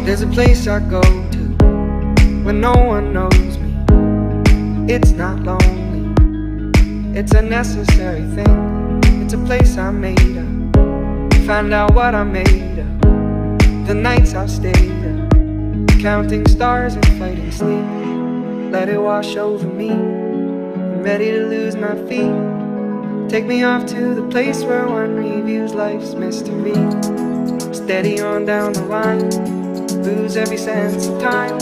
There's a place I go to when no one knows me. It's not lonely, it's a necessary thing. It's a place I made up, find out what I made of. The nights I've stayed up, counting stars and fighting sleep. Let it wash over me, I'm ready to lose my feet. Take me off to the place where one reviews life's mystery. Steady on down the line, lose every sense of time.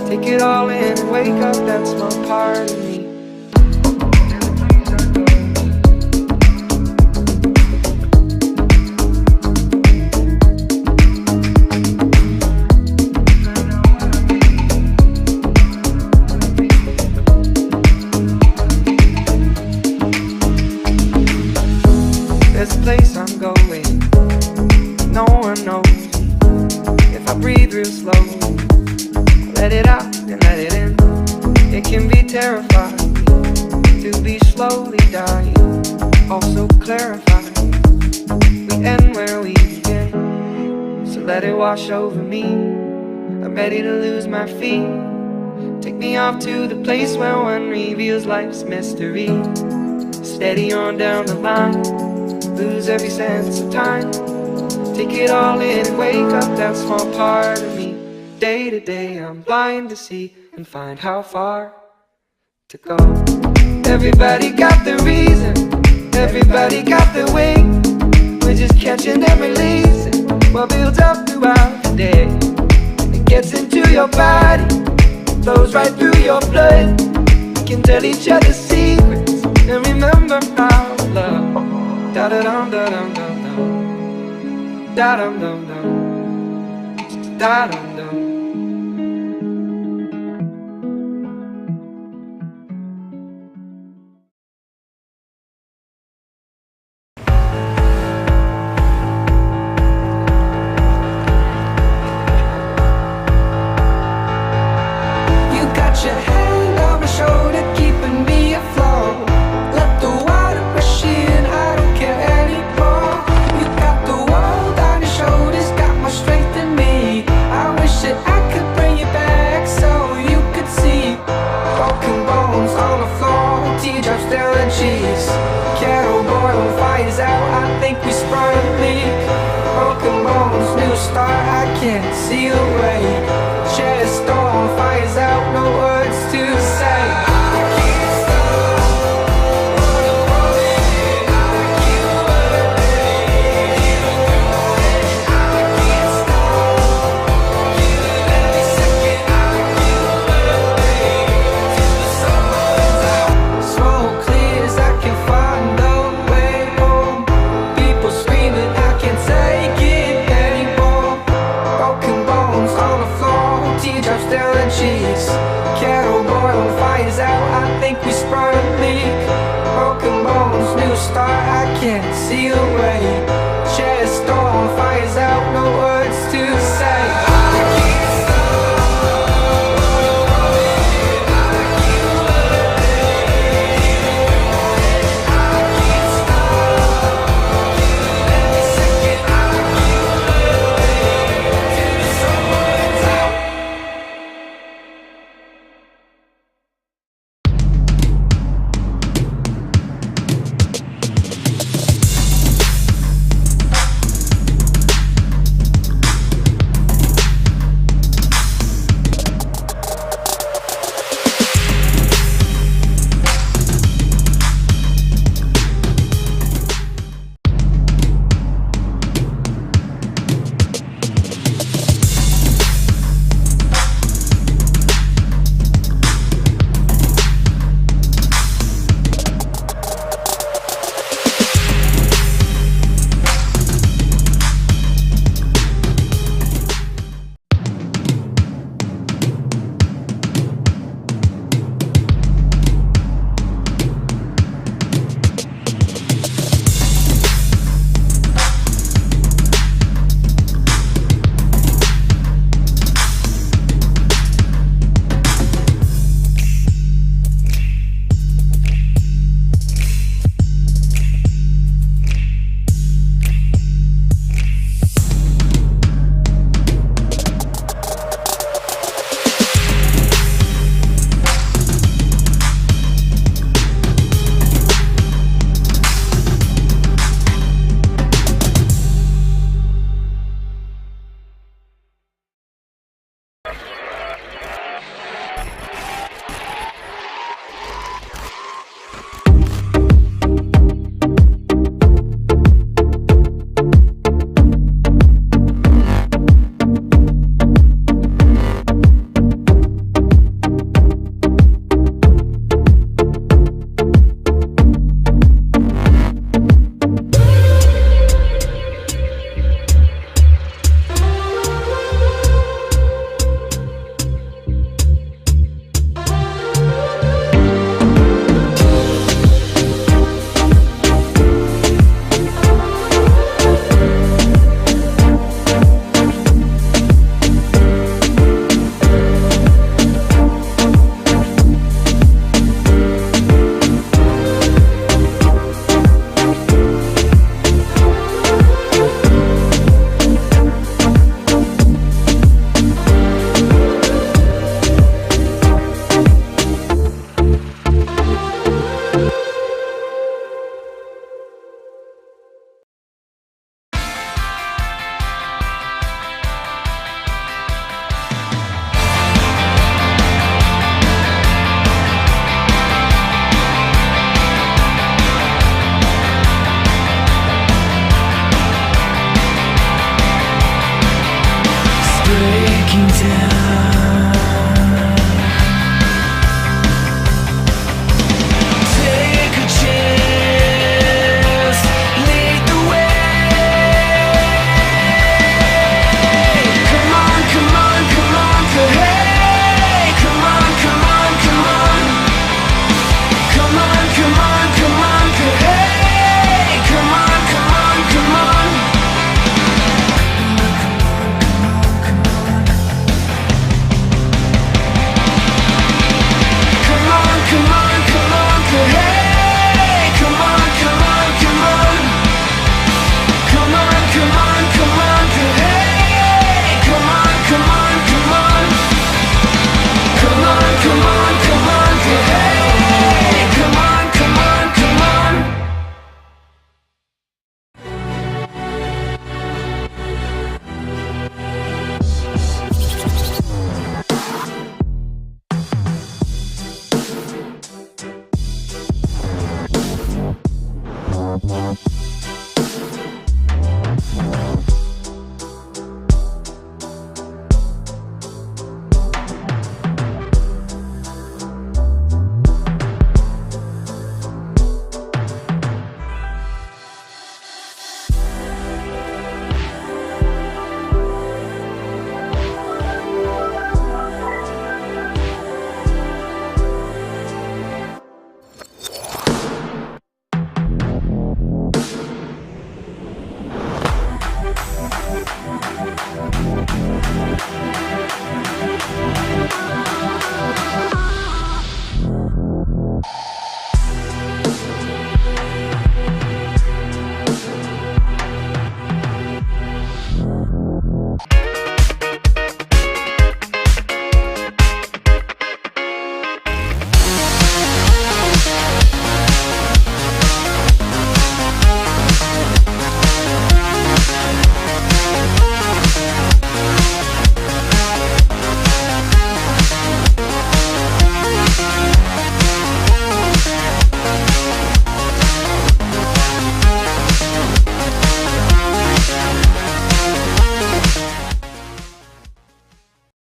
Take it all in and wake up that small part of me. There's a place I'm going, no one knows me. If I breathe real slow, let it out and let it in. It can be terrifying to be slowly dying, also clarifying. We end where we begin, so let it wash over me. I'm ready to lose my feet. Take me off to the place where one reveals life's mystery. Steady on down the line, lose every sense of time. Take it all in and wake up that small part of me. Day to day I'm blind to see and find how far to go. Everybody got the reason, everybody got the way. We're just catching and releasing what builds up throughout the day. It gets into your body, flows right through your blood. We can tell each other secrets and remember our love. Da da dum da dum dum dum, da dum dum dum, da dum dum. You got your hand on my shoulder, keeping me afloat. Let the water rush in, I don't care anymore. You got the world on your shoulders, got more strength than me. I wish that I could bring you back so you could see. Broken bones on the floor, teardrops down the cheeks. Kettle boiling, fire's out, I think we sprung a leak. Broken bones, new start, I can't see the way. Share a storm, fire's out, no words to say. I can't stop the rolling, I keep running, I can't stop every second, I keep running till the sun runs out. Smoke clears, I can find no way home. People screaming, I can't take it anymore. Broken bones on the floor, teardrops down the cheeks. Kettle boiling, fire's out, I think we sprung a leak. Broken bones, new start, I can't see the way.